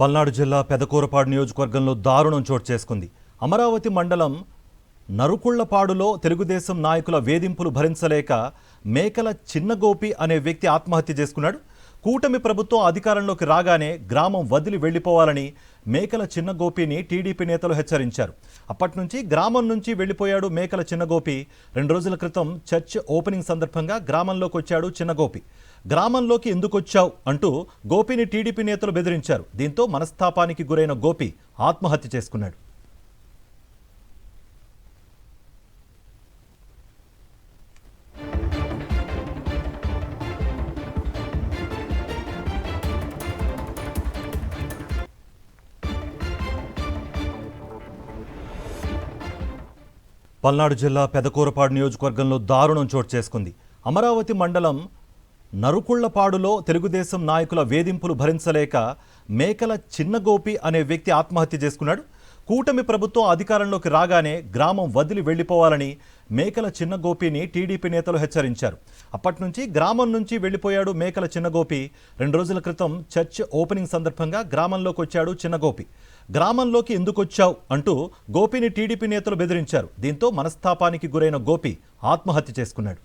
పల్నాడు జిల్లా పెదకూరపాడు నియోజకవర్గంలో దారుణం చోటు చేసుకుంది. అమరావతి మండలం నరుకుళ్లపాడులో తెలుగుదేశం నాయకుల వేధింపులు భరించలేక మేకల చిన్నగోపి అనే వ్యక్తి ఆత్మహత్య చేసుకున్నాడు. కూటమి ప్రభుత్వం అధికారంలోకి రాగానే గ్రామం వదిలి వెళ్లిపోవాలని మేకల చిన్నగోపిని టీడీపీ నేతలు హెచ్చరించారు. అప్పటి నుంచి గ్రామం నుంచి వెళ్లిపోయాడు మేకల చిన్నగోపి. 2 రోజుల క్రితం చర్చ్ ఓపెనింగ్ సందర్భంగా గ్రామంలోకి వచ్చాడు చిన్నగోపి. గ్రామంలోకి ఎందుకొచ్చావు అంటూ గోపిని టీడీపీ నేతలు బెదిరించారు. దీంతో మనస్తాపానికి గురైన గోపి ఆత్మహత్య చేసుకున్నాడు. పల్నాడు జిల్లా పెదకూరపాడు నియోజకవర్గంలో దారుణం చోటు చేసుకుంది. అమరావతి మండలం నరుకుళ్లపాడులో తెలుగుదేశం నాయకుల వేధింపులు భరించలేక మేకల చిన్నగోపి అనే వ్యక్తి ఆత్మహత్య చేసుకున్నాడు. కూటమి ప్రభుత్వం అధికారంలోకి రాగానే గ్రామం వదిలి వెళ్లిపోవాలని మేకల చిన్నగోపిని టీడీపీ నేతలు హెచ్చరించారు. అప్పటి నుంచి గ్రామం నుంచి వెళ్లిపోయాడు మేకల చిన్నగోపి. 2 రోజుల క్రితం చర్చ్ ఓపెనింగ్ సందర్భంగా గ్రామంలోకి వచ్చాడు చిన్నగోపి. గ్రామంలోకి ఎందుకొచ్చావు అంటూ గోపిని టీడీపీ నేతలు బెదిరించారు. దీంతో మనస్తాపానికి గురైన గోపి ఆత్మహత్య చేసుకున్నాడు.